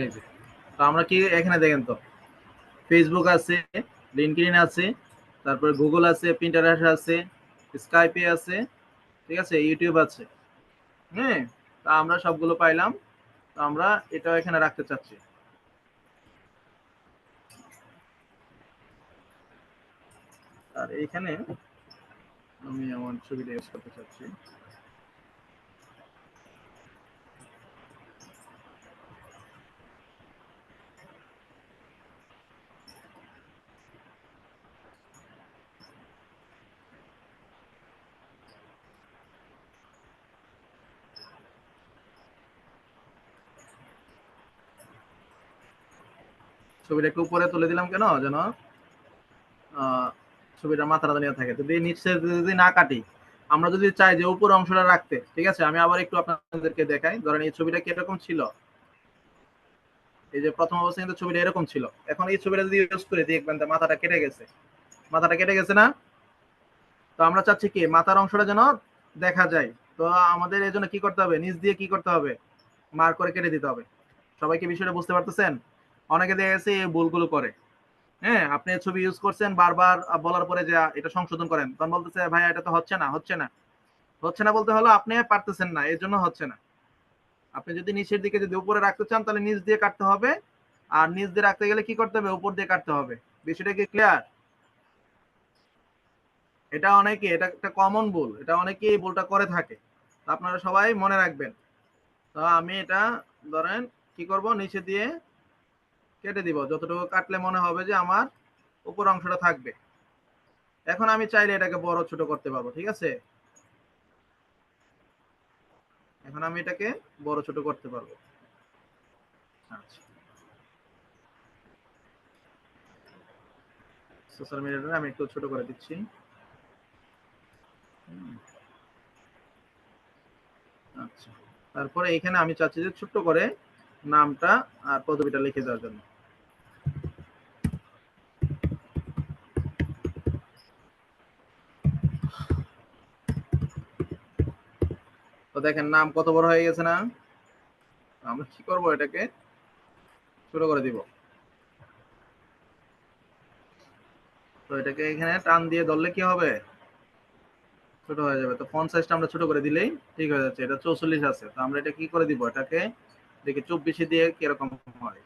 এই যে, তো আমরা কি এখানে দেখেন তো ফেসবুক আছে, লিঙ্কডইন আছে, তারপরে গুগল আছে, পিন্টারেস্ট আছে, স্কাইপে আছে, ঠিক আছে, ইউটিউব আছে। হ্যাঁ, তা আমরা সবগুলো পাইলাম। তো আমরা এটাও এখানে রাখতে চাচ্ছি। আর এইখানে আমি আমার ছবিটা ইউজ করতে চাচ্ছি। ছবিটা একটু উপরে তুলে দিলাম কেন, যেন ছবিটার মাথাটা নিয়ে থাকে। যদি নিচে যদি না কাটি, আমরা যদি চাই যে উপর অংশটা রাখতে, ঠিক আছে, আমি আবার একটু আপনাদেরকে দেখাই। ধরেন এই ছবিটা কিরকম ছিল, এই যে প্রথম অবস্থায় কিন্তু ছবিটা এরকম ছিল। এখন এই ছবিটা যদি ইউজ করে দেখবেন মাথাটা কেটে গেছে, মাথাটা কেটে গেছে না? তো আমরা চাচ্ছি কি মাথার অংশটা যেন দেখা যায়। তো আমাদের এই জন্য কি করতে হবে, নিচ দিয়ে কি করতে হবে, মার্ক করে কেটে দিতে হবে। সবাইকে বিষয়টা বুঝতে পারতেছেন? অনেকে দেখা গেছে এই ভুলগুলো করে। হ্যাঁ, আপনি ছবি ইউজ করছেন, বারবার বলার পরে যে এটা সংশোধন করেন, তখন বলতেছে ভাই এটা তো হচ্ছে না, হচ্ছে না। হচ্ছে না বলতে হলো আপনি পারতেছেন না, এর জন্য হচ্ছে না। আপনি যদি নিচের দিকে যদি উপরে রাখতে চান তাহলে নিচ দিয়ে কাটতে হবে, আর নিচ দিয়ে রাখতে গেলে কি করতে হবে, উপর দিয়ে কাটতে হবে। বিষয়টা কি ক্লিয়ার? এটা একটা কমন ভুল, এটা অনেকেই এই ভুলটা করে থাকে। আপনারা সবাই মনে রাখবেন। তো আমি এটা ধরেন কি করব, নিচে দিয়ে কেটে দিব, যতটুকু কাটলে মনে হবে যে আমার উপর অংশটা থাকবে। এখন আমি চাইলে এটাকে বড় ছোট করতে পারবো। ঠিক আছে, এখন আমি এটাকে বড় ছোট করতে পারবো। আচ্ছা, সোশ্যাল মিডিয়াটা আমি একটু ছোট করে দিচ্ছি। আচ্ছা, তারপরে এখানে আমি চাচ্ছি যে ছোট্ট করে নামটা আর পদবিটা লিখে দেওয়ার জন্য। তো দেখেন নাম কত বড় হয়ে গেছে না? আমরা কি করব, এটাকে ছোট করে দিব। তো এটাকে এখানে টান দিয়ে ধরলে কি হবে, ছোট হয়ে যাবে। তো ফন্ট সাইজটা আমরা ছোট করে দিলেই ঠিক হয়ে যাচ্ছে। এটা 44 আছে, তো আমরা এটা কি করে দিব, এটাকে দেখি 24 দিয়ে কিরকম হয়।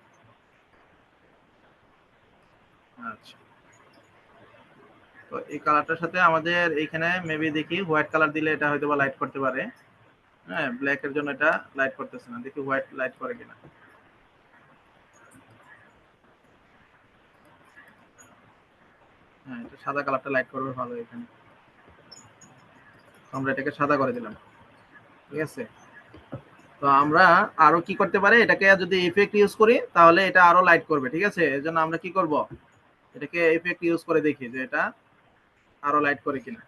আচ্ছা, তো এই কালারটার সাথে আমাদের এইখানে মেবি দেখি হোয়াইট কালার দিলে এটা হয়তো বা লাইট করতে পারে। হ্যাঁ, ব্ল্যাক এর জন্য এটা লাইট করতেছে না, দেখি হোয়াইট লাইট করে কিনা। হ্যাঁ, এটা সাদা কালারটা লাইট করবে ভালো এখানে। আমরা এটাকে সাদা করে দিলাম, ঠিক আছে। তো আমরা আরো কি করতে পারি, এটাকে যদি ইফেক্ট ইউজ করি তাহলে এটা আরো লাইট করবে, ঠিক আছে। এর জন্য আমরা কি করব, এটাকে ইফেক্ট ইউজ করে দেখি যে এটা আরো লাইট করে কিনা।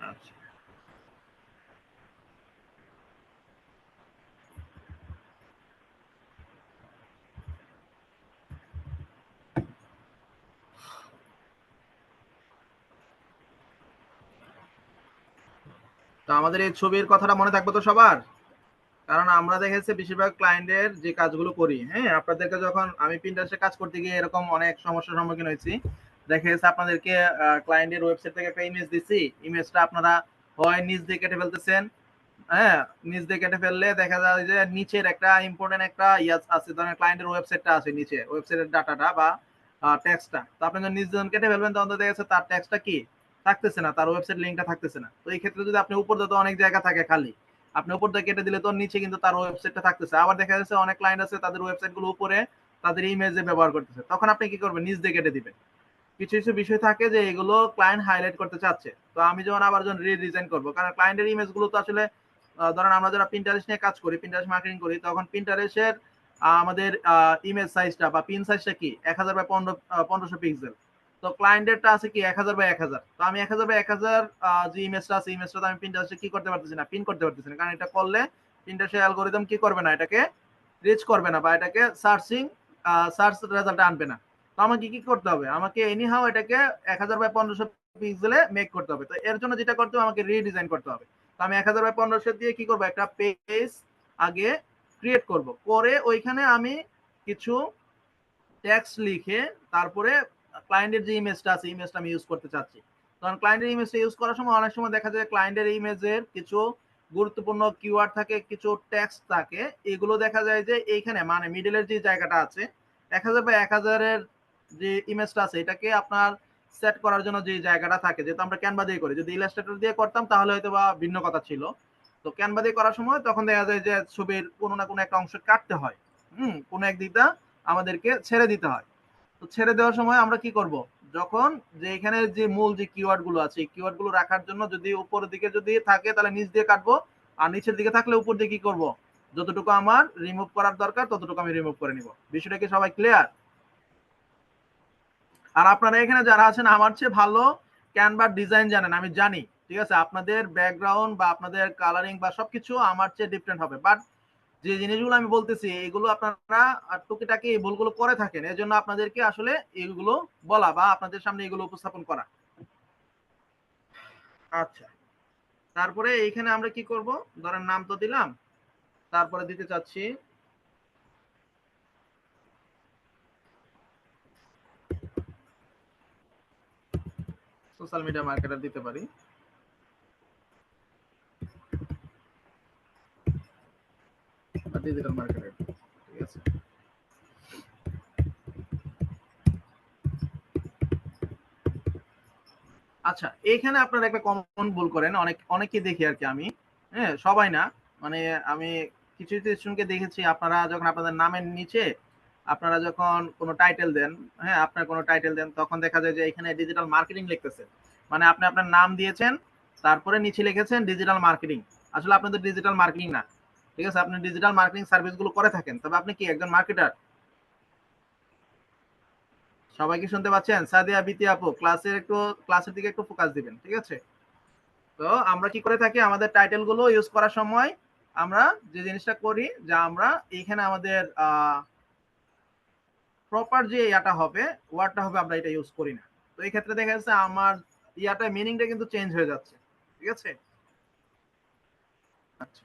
আচ্ছা, তো আমাদের এই ছবির কথাটা মনে থাকবে তো সবার? কারণ আমরা দেখেছি বেশিরভাগ ক্লায়েন্টের যে কাজগুলো করি, হ্যাঁ, আপনাদেরকে যখন আমি পিন্টারেস্টে কাজ করতে গিয়ে এরকম অনেক সমস্যার সম্মুখীন হয়েছি। দেখা গেছে আপনাদেরকে ক্লায়েন্টের ওয়েবসাইট থেকে একটা ইমেজ দিচ্ছি, ইমেজটা আপনারা হয় নিচ দিয়ে কেটে ফেলতেছেন। হ্যাঁ, নিচ দিয়ে কেটে ফেললে দেখা যায় যে নিচের একটা ইম্পর্টেন্ট একটা ইয়াস আছে, ধরেন ক্লায়েন্টের ওয়েবসাইটটা আছে নিচে, ওয়েবসাইটের ডাটাটা বা টেক্সটটা, তো আপনি যখন নিচ যখন কেটে ফেলবেন তখন তো দেখা যাচ্ছে তার টেক্সটটা কি থাকতেছে না, তার ওয়েবসাইট লিঙ্কটা থাকতেছে না। তো এই ক্ষেত্রে যদি আপনি উপর দিয়ে, তো অনেক জায়গা থাকে খালি, আপনি উপর দিয়ে কেটে দিলে তো নিচে কিন্তু তার ওয়েবসাইটটা থাকতেছে। আবার দেখা যাচ্ছে অনেক ক্লায়েন্ট আছে তাদের ওয়েবসাইট গুলো উপরে তাদের ইমেজে ব্যবহার করতেছে, তখন আপনি কি করবেন, নিচ দিয়ে কেটে দিবেন। কিছু কিছু বিষয় থাকে যে এগুলো ক্লায়েন্ট হাইলাইট করতে চাচ্ছে, তো আমি যখন আবার যখন রিডিজাইন করবো, কারণ ক্লায়েন্টের ইমেজ গুলো তো আসলে ধরেন আমরা যারা প্রিন্টারেস্ট নিয়ে কাজ করি, প্রিন্টারেস্ট মার্কেটিং করি, তখন প্রিন্টারেস্টের আমাদের ইমেজ সাইজটা বা পিন সাইজটা কি 1000 বাই 1500 পিক্সেল। তো ক্লায়েন্টেরটা আছে কি 1000 বাই 1000। তো আমি 1000 বাই 1000 যে ইমেজটা আছে, ইমেজটা আমি প্রিন্টারেস্টে কি করতে পারতেছি না, পিন করতে পারতেছি না, কারণ এটা করলে প্রিন্টারেস্টের অ্যালগোরিদম কি করবে না, এটাকে রিচ করবে না বা এটাকে সার্চ রেজাল্ট আনবে না। তো আমাকে কি করতে হবে, আমাকে এনিহাও এটাকে 1000 বাই 1500 পিক্সেলে মেক করতে হবে। তো এর জন্য যেটা করতে হবে, আমাকে রিডিজাইন করতে হবে। তো আমি 1000 বাই 1500 দিয়ে কি করবো, একটা পেজ আগে ক্রিয়েট করব, করে ওইখানে আমি কিছু টেক্সট লিখে তারপরে ক্লায়েন্টের যে ইমেজটা আছে, ইমেজটা আমি ইউজ করতে চাচ্ছি। কারণ ক্লায়েন্টের ইমেজটা ইউজ করার সময় অনেক সময় দেখা যায় ক্লায়েন্টের ইমেজের কিছু গুরুত্বপূর্ণ কিওয়ার্ড থাকে, কিছু টেক্সট থাকে, এগুলো দেখা যায় যে এইখানে মানে মিডলের যে জায়গাটা আছে 1000 বাই 1000 যে ইমেজটা আছে, এটাকে আপনার সেট করার জন্য যে জায়গাটা থাকে, যেহেতু আমরা ক্যানভা দিয়ে করি, যদি ইলাস্ট্রেটর দিয়ে করতাম তাহলে হয়তো বা ভিন্ন কথা ছিল। তো ক্যানভা দিয়ে করার সময় তখন দেখা যায় যে ছবির কোনো না কোনো একটা অংশ কাটতে হয়, কোনো একদিকটা আমাদেরকে ছেড়ে দিতে হয়। তো ছেড়ে দেওয়ার সময় আমরা কি করব, যখন যে এখানে যে মূল যে কিওয়ার্ড গুলো আছে, এই কিওয়ার্ড গুলো রাখার জন্য যদি উপরের দিকে যদি থাকে তাহলে নিচ দিয়ে কাটবো, আর নিচের দিকে থাকলে উপর দিয়ে কি করব, যতটুকু আমার রিমুভ করার দরকার ততটুকু আমি রিমুভ করে নিব। বিষয়টা কি সবাই ক্লিয়ার? আর আপনারা এখানে যারা আছেন আমার চেয়ে ভালো ক্যানভার ডিজাইন জানেন, আমি জানি, ঠিক আছে। আপনাদের ব্যাকগ্রাউন্ড বা আপনাদের কালারিং বা সবকিছু আমার চেয়ে ডিফারেন্ট হবে, বাট যে জিনিসগুলো আমি বলতেছি এগুলো আপনারা টুকিটাকি এই ভুলগুলো করে থাকেন, এর জন্য আপনাদেরকে আসলে এগুলো বলা বা আপনাদের সামনে এগুলো উপস্থাপন করা। আচ্ছা, তারপরে এইখানে আমরা কি করব, ধরেন নাম তো দিলাম, তারপরে দিতে চাচ্ছি সোশ্যাল মিডিয়া মার্কেটার দিতে পারি। ডিজিটাল মার্কেটার, ঠিক আছে। আচ্ছা, এখানে আপনারা একটা কমন ভুল করেন, অনেকে দেখি আর কি আমি, হ্যাঁ, সবাই না, মানে আমি কিছু কিছু স্টুডেন্টকে দেখেছি, আপনারা যখন আপনাদের নামের নিচে আপনারা যখন কোনো টাইটেল দেন, হ্যাঁ, আপনার কোনো টাইটেল দেন, তখন দেখা যায় যে এখানে ডিজিটাল মার্কেটিং লিখতেছে, মানে আপনি আপনার নাম দিয়েছেন, তারপরে নিচে লিখেছেন ডিজিটাল মার্কেটিং। আসলে আপনাদের ডিজিটাল মার্কেটিং না, ঠিক আছে। আপনি ডিজিটাল মার্কেটিং সার্ভিস গুলো করে থাকেন, তবে আপনি কি একজন মার্কেটার? সবাই কি শুনতে পাচ্ছেন? সাদিয়া, বিতি আপু, ক্লাসের দিকে একটু ফোকাস দিবেন, ঠিক আছে। তো আমরা কি করে থাকি, আমাদের টাইটেল গুলো ইউজ করার সময় আমরা যে জিনিসটা করি, যে আমরা এইখানে আমাদের প্রপার যে ইয়াটা হবে, ওয়ার্ডটা হবে, আমরা এটা ইউজ করি না। তো এই ক্ষেত্রে দেখা যাচ্ছে আমার ইয়াটা মিনিংটা কিন্তু চেঞ্জ হয়ে যাচ্ছে, ঠিক আছে। আচ্ছা,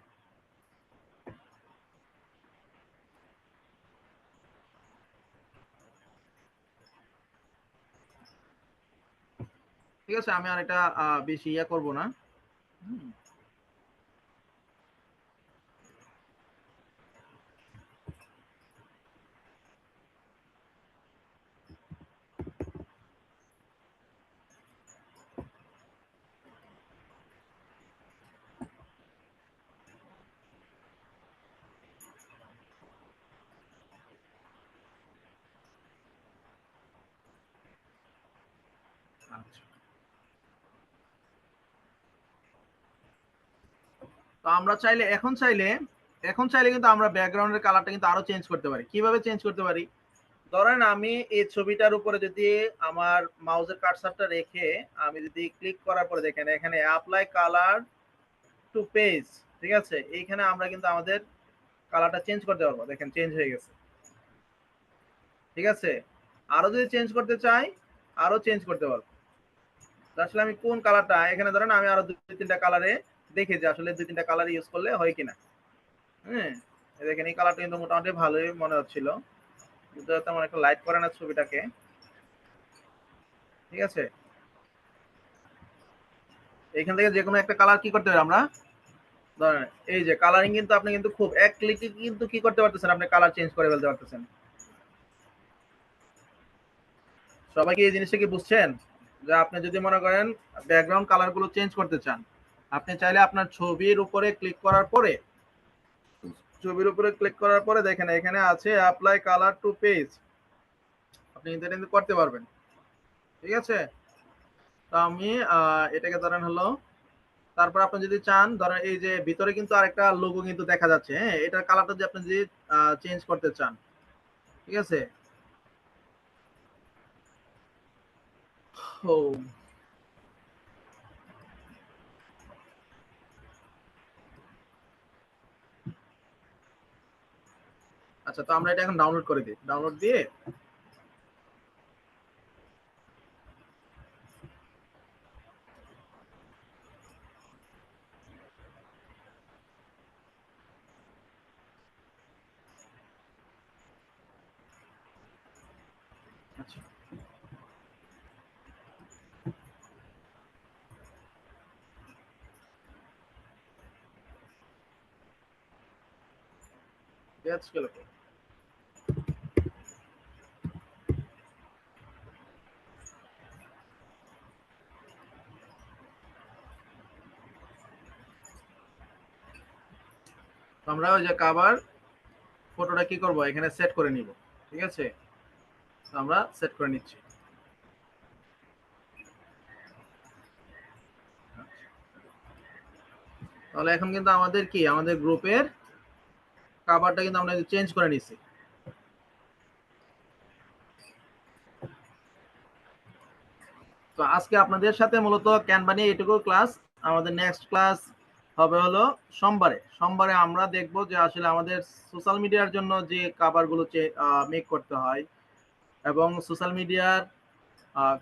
ঠিক আছে, আমি আর এটা বেশি ইয়া করব না। হুম। আচ্ছা, তো আমরা চাইলে এখন চাইলে কিন্তু আমরা ব্যাকগ্রাউন্ডের কালারটা কিন্তু আরো চেঞ্জ করতে পারি। কিভাবে চেঞ্জ করতে পারি? ধরেন আমি এই ছবিটার উপরে যদি আমার মাউসের কার্সারটা রেখে আমি যদি ক্লিক করার পরে দেখেন এখানে অ্যাপ্লাই কালার টু পেজ, ঠিক আছে, এইখানে আমরা কিন্তু আমাদের কালারটা চেঞ্জ করতে পারবো। দেখেন চেঞ্জ হয়ে গেছে, ঠিক আছে। আরো যদি চেঞ্জ করতে চাই আরো চেঞ্জ করতে পারবো। আসলে আমি কোন কালারটা এখানে ধরেন আমি আরো দুই তিনটা কালারে দেখি যে আসলে দুই তিনটা কালার ইউজ করলে হয় কিনা। হ্যাঁ, দেখেন এই কালারটা কিন্তু মোটামুটি ভালোই মনে হচ্ছিল, কিন্তু তেমন একটা লাইট করে না ছবিটাকে, ঠিক আছে। এখান থেকে যে কোনো একটা কালার কি করতে হবে আমরা, ধরেন এই যে কালারিং কিন্তু আপনি কিন্তু খুব এক ক্লিকে কিন্তু কি করতে পারতেছেন, আপনি কালার চেঞ্জ করে ফেলতে পারতেছেন। সবাই কি এই জিনিসটা কি বুঝছেন? যে আপনি যদি মনে করেন ব্যাকগ্রাউন্ড কালার গুলো চেঞ্জ করতে চান, আপনি চাইলে আপনার ছবির উপরে ক্লিক করার পরে দেখেন এখানে আছে অ্যাপ্লাই কালার টু পেজ, আপনি কিন্তু এটা কিন্তু করতে পারবেন, ঠিক আছে। তো আমি এটাকে ধরেন হলো, তারপর আপনি যদি চান ধরেন এই যে ভিতরে কিন্তু আরেকটা লোগো কিন্তু দেখা যাচ্ছে, হ্যাঁ, এটার কালারটা যদি আপনি যদি চেঞ্জ করতে চান, ঠিক আছে। ও আচ্ছা, তো আমরা এটা এখন ডাউনলোড করে দিই, ডাউনলোড দিয়ে আচ্ছা পেঁয়াজ গেল কই? তো আমরা ওই যে কাভার ফটোটা কি করব, এখানে সেট করে নিব, ঠিক আছে। তো আমরা সেট করে নিচ্ছি। তাহলে এখন কিন্তু আমাদের কি আমাদের গ্রুপের কাভারটা কিন্তু আমরা চেঞ্জ করে নিচ্ছি। তো আজকে আপনাদের সাথে মূলত ক্যানভা নিয়ে এটুকু ক্লাস। আমাদের নেক্সট ক্লাস হবে হলো সোমবারে। সোমবারে আমরা দেখব যে আসলে আমাদের সোশ্যাল মিডিয়ার জন্য যে কাভারগুলো মেক করতে হয় এবং সোশ্যাল মিডিয়ার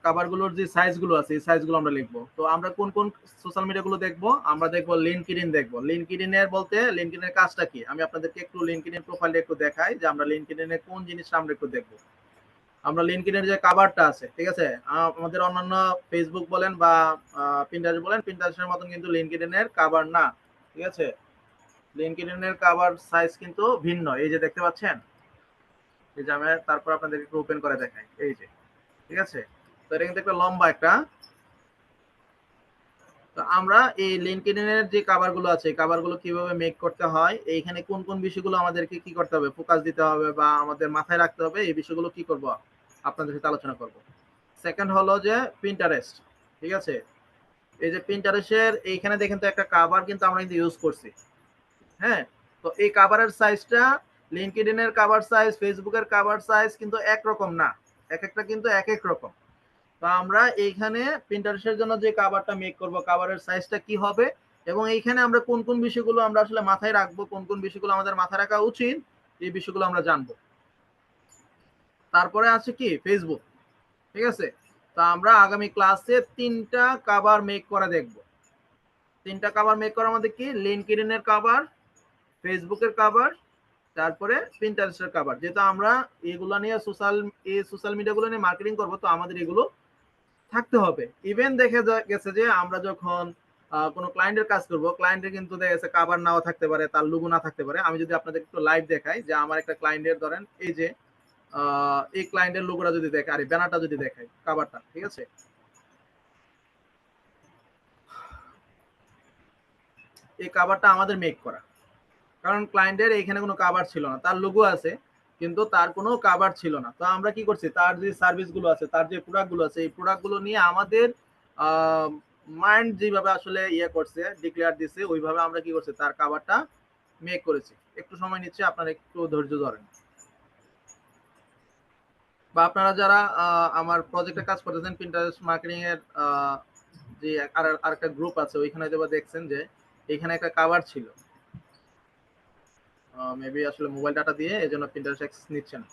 কাভারগুলোর যে সাইজগুলো আছে এই সাইজগুলো আমরা লিখবো। তো আমরা কোন কোন সোশ্যাল মিডিয়াগুলো দেখবো, আমরা দেখবো লিঙ্কডইন, দেখবো লিঙ্কডইনের বলতে লিঙ্কডইনের কাজটা কি, আমি আপনাদেরকে একটু লিঙ্কডইন প্রোফাইলটা একটু দেখাই যে আমরা লিঙ্কডইনের কোন জিনিসটা আমরা একটু দেখবো। আমরা লিঙ্কডইনের যে কাভারটা আছে, ঠিক আছে, আমাদের অন্যান্য ফেসবুক বলেন বা পিন্টারেস্ট বলেন, পিন্টারেস্টের মতন কিন্তু লিঙ্কডইনের কাভার না, ঠিক আছে। লিঙ্কডইনের কাভার সাইজ কিন্তু ভিন্ন, এই যে দেখতে পাচ্ছেন, এই যে আমি তারপর আপনাদেরকে একটু ওপেন করে দেখাই, এই যে, ঠিক আছে। তো এটা কিন্তু একটা লম্বা একটা। তো আমরা এই লিঙ্কডইনের যে কাভারগুলো আছে এই কাভারগুলো কিভাবে মেক করতে হয়, এইখানে কোন কোন বিষয়গুলো আমাদেরকে কি করতে হবে, ফোকাস দিতে হবে বা আমাদের মাথায় রাখতে হবে, এই বিষয়গুলো কি করব আপনাদের সাথে আলোচনা করব। সেকেন্ড হলো যে পিন্টারেস্ট, ঠিক আছে। এই যে পিন্টারেস্টের এইখানে দেখেন তো একটা কাভার কিন্তু আমরা কিন্তু ইউজ করছি, হ্যাঁ। তো এই কাভারের সাইজটা লিঙ্কডইনের কাভার সাইজ, ফেসবুকের কাভার সাইজ কিন্তু একরকম না, এক একটা কিন্তু এক এক রকম। তো আমরা এইখানে প্রিন্টারেস্টের জন্য যে কাভারটা মেক করব কাভারের সাইজটা কি হবে এবং এইখানে আমরা কোন কোন বিষয়গুলো আমরা আসলে মাথায় রাখবো, কোন কোন বিষয়গুলো আমাদের মাথায় রাখা উচিত, এই বিষয়গুলো আমরা জানবো। তারপরে আছে কি ফেসবুক, ঠিক আছে। তা আমরা আগামী ক্লাসে তিনটা কাভার মেক করা দেখব। তিনটা কাভার মেক করার মধ্যে কি লিঙ্কডইনের কাভার, ফেসবুকের কাভার, তারপরে পিন্টারেস্টের কাভার। যেহেতু আমরা এগুলো নিয়ে সোশ্যাল মিডিয়া গুলো নিয়ে মার্কেটিং করবো, তো আমাদের এগুলো থাকতে হবে। ইভেন দেখে গেছে যে আমরা যখন কোনো ক্লায়েন্টের কাজ করব, ক্লায়েন্টের কিন্তু দেখা গেছে কাভার নাও থাকতে পারে, তার লোগো না থাকতে পারে। আমি যদি আপনাদের একটু লাইভ দেখাই যে আমার একটা ক্লায়েন্টের ধরেন এই যে এই ক্লায়েন্টের লোগোটা যদি দেখে, আরে ব্যানারটা যদি দেখাই, কাভারটা, ঠিক আছে, এই কাভারটা আমাদের মেক করা, কারণ ক্লায়েন্টের এখানে কোনো কাভার ছিল না, তার লোগো আছে কিন্তু তার কোনো কাভার ছিল না। তো আমরা কি করছি, তার যে সার্ভিসগুলো আছে, তার যে প্রোডাক্টগুলো আছে, এই প্রোডাক্টগুলো নিয়ে আমাদের মাইন্ড যেভাবে আসলে ইয়ে করছে, ডিক্লেয়ার দিছে, ওইভাবে আমরা কি করছি, তার কাভারটা মেক করেছি। একটু সময় নিচ্ছে, আপনারা একটু ধৈর্য ধরেন। বা আপনারা যারা আমার প্রজেক্টে কাজ করতেছেন, পিন্টারেস্ট মার্কেটিং এর যে আরেকটা গ্রুপ আছে, ওইখানে হয়তো দেখছেন যে এখানে একটা কাভার ছিল, মেবি আসলে মোবাইল ডাটা দিয়ে এজন্য পিন্টারেস্ট অ্যাক্সেস নিচ্ছে না।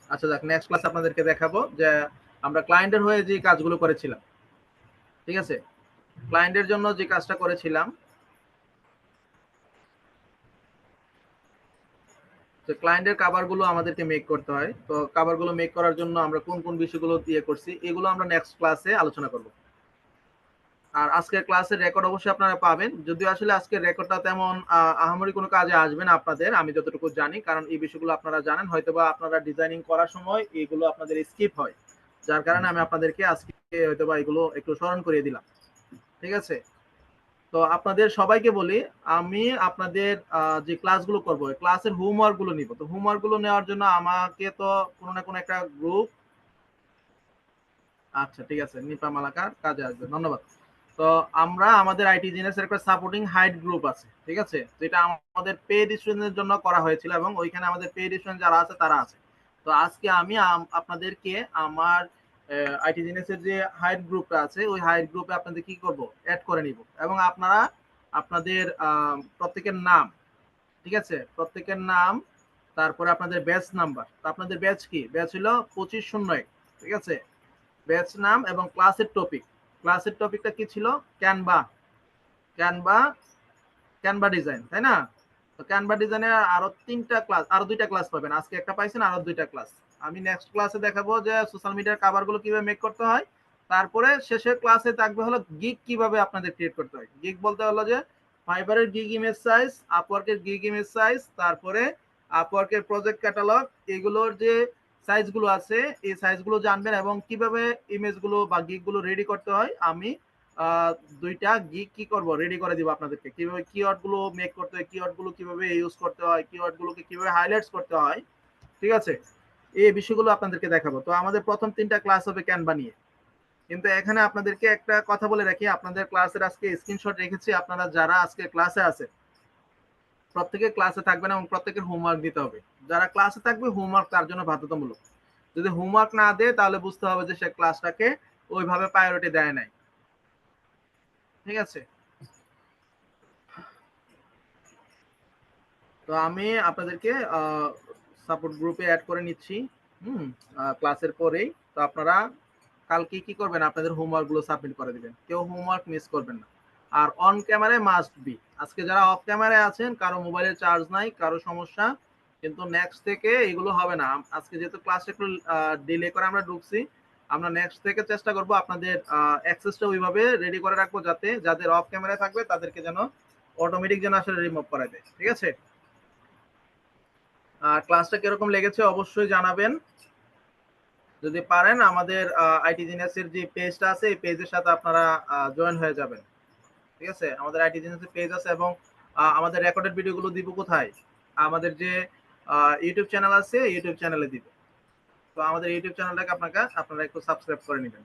আচ্ছা যাক, নেক্সট ক্লাস আপনাদেরকে দেখাবো যে আমরা ক্লায়েন্টের হয়ে যে কাজগুলো করেছিলাম, ঠিক আছে, ক্লায়েন্টের জন্য যে কাজটা করেছিলাম, তো ক্লায়েন্টের কাভারগুলো আমাদেরকে মেক করতে হয়। তো কাভারগুলো মেক করার জন্য আমরা কোন কোন বিষয়গুলো দিয়ে করছি, এগুলো আমরা নেক্সট ক্লাসে আলোচনা করব। আর আজকের ক্লাসের রেকর্ড অবশ্যই আপনারা পাবেন, যদিও আসলে আজকের রেকর্ডটা তেমন আহামরি কোনো কাজে আসবে না আপনাদের, আমি যতটুকু জানি, কারণ এই বিষয়গুলো আপনারা জানেন, হয়তোবা আপনারা ডিজাইনিং করার সময় এগুলো আপনাদের স্কিপ হয়, যার কারণে আমি আপনাদেরকে আজকে হয়তোবা এগুলো একটু স্মরণ করিয়ে দিলাম, ঠিক আছে। তো আপনাদের সবাইকে বলি, আমি আপনাদের যে ক্লাসগুলো করবো, ক্লাসের হোমওয়ার্ক গুলো নিব। তো হোমওয়ার্ক গুলো নেওয়ার জন্য আমাকে তো কোনো না কোনো একটা গ্রুপ, আচ্ছা ঠিক আছে, নিপা মালাকার কাজে আসবে, ধন্যবাদ। তো আমরা আমাদের আইটি জিনিসের একটা সাপোর্টিং হাইড গ্রুপ আছে, ঠিক আছে, যেটা আমাদের পেইড স্টুডেন্টদের জন্য করা হয়েছিল, এবং ওইখানে আমাদের পেইড স্টুডেন্ট যারা আছে তারা আছে। তো আজকে আমি আপনাদেরকে আমার আইটি জিনিসের যে হাইড গ্রুপটা আছে, ওই হাইড গ্রুপে আপনাদের কি করব, অ্যাড করে নিব, এবং আপনারা আপনাদের প্রত্যেকের নাম, ঠিক আছে, প্রত্যেকের নাম, তারপরে আপনাদের ব্যাচ নাম্বার, তো আপনাদের ব্যাচ কি, ব্যাচ হলো 2501, ঠিক আছে, ব্যাচ নাম এবং ক্লাসের টপিক, ক্লাসের টপিকটা কি ছিল, ক্যানভা, ক্যানভা, ক্যানভা ডিজাইন, তাই না। তো ক্যানভা ডিজাইনের আরো 3টা ক্লাস, আরো 2টা ক্লাস পাবেন, আজকে একটা পাইছেন, আরো 2টা ক্লাস আমি নেক্সট ক্লাসে দেখাবো যে সোশ্যাল মিডিয়ার কভার গুলো কিভাবে মেক করতে হয়। তারপরে শেষের ক্লাসে থাকবে হলো গিগ কিভাবে আপনাদের ক্রিয়েট করতে হয়। গিগ বলতে হলো যে ফাইবারের গিগ ইমেজ সাইজ, আপওয়ার্কের গিগ ইমেজ সাইজ, তারপরে আপওয়ার্কের প্রজেক্ট ক্যাটালগ, এগুলোর যে সাইজগুলো আছে এই সাইজগুলো জানবেন, এবং কিভাবে ইমেজগুলো বা গিগগুলো রেডি করতে হয়। আমি 2টা গিগ কি করব, রেডি করে দিব আপনাদেরকে, কিভাবে কিওয়ার্ড গুলো মেক করতে হয়, কিওয়ার্ড গুলো কিভাবে ইউজ করতে হয়, কিওয়ার্ড গুলোকে কিভাবে হাইলাইটস করতে হয়, ঠিক আছে, এই বিষয়গুলো আপনাদেরকে দেখাবো। তো আমাদের প্রথম 3টা ক্লাস হবে ক্যানভা নিয়ে। কিন্তু এখানে আপনাদেরকে একটা কথা বলে রাখি, আপনাদের ক্লাসের আজকে স্ক্রিনশট রেখেছি, আপনারা যারা আজকে ক্লাসে আছে প্রত্যেকে ক্লাসে থাকবেন এবং প্রত্যেকের হোমওয়ার্ক দিতে হবে। যারা ক্লাসে থাকবে হোমওয়ার্ক তার জন্য বাধ্যতামূলক, যদি হোমওয়ার্ক না দেয় তাহলে বুঝতে হবে যে সে ক্লাসটাকে ওইভাবে প্রায়োরিটি দেয় নাই, ঠিক আছে। তো আমি আপনাদেরকে সাপোর্ট গ্রুপে অ্যাড করে নিচ্ছি ক্লাসের পরেই। তো আপনারা কালকে কি করবেন, আপনাদের হোমওয়ার্ক গুলো সাবমিট করে দিবেন, কেউ হোমওয়ার্ক মিস করবেন না। আর অন ক্যামেরায় মাস্ট বি, আজকে যারা অফ ক্যামেরায় আছেন, কারো মোবাইলের চার্জ নাই, কারো সমস্যা, কিন্তু নেক্সট থেকে এগুলো হবে না। আজকে যেহেতু ক্লাস একটু ডিলে করে আমরা ঢুকছি, আমরা নেক্সট থেকে চেষ্টা করব আপনাদের অ্যাক্সেসটা ওইভাবে রেডি করে রাখবো যাতে যাদের অফ ক্যামেরায় থাকবে তাদেরকে যেন অটোমেটিক যেন আসলে রিমুভ করা যায়, ঠিক আছে। ক্লাসটা কিরকম লেগেছে অবশ্যই জানাবেন, যদি পারেন আমাদের আইটি জিনিয়াসের যে পেজটা আছে এই পেজের সাথে আপনারা জয়েন হয়ে যাবেন, ঠিক আছে। আমাদের আইটি জিনিয়াসের পেজ আছে, এবং আমাদের রেকর্ডেড ভিডিওগুলো দিব কোথায়, আমাদের যে ইউটিউব চ্যানেল আছে ইউটিউব চ্যানেলে দিব। তো আমাদের ইউটিউব চ্যানেলটাকে আপনারা একটু সাবস্ক্রাইব করে নেবেন।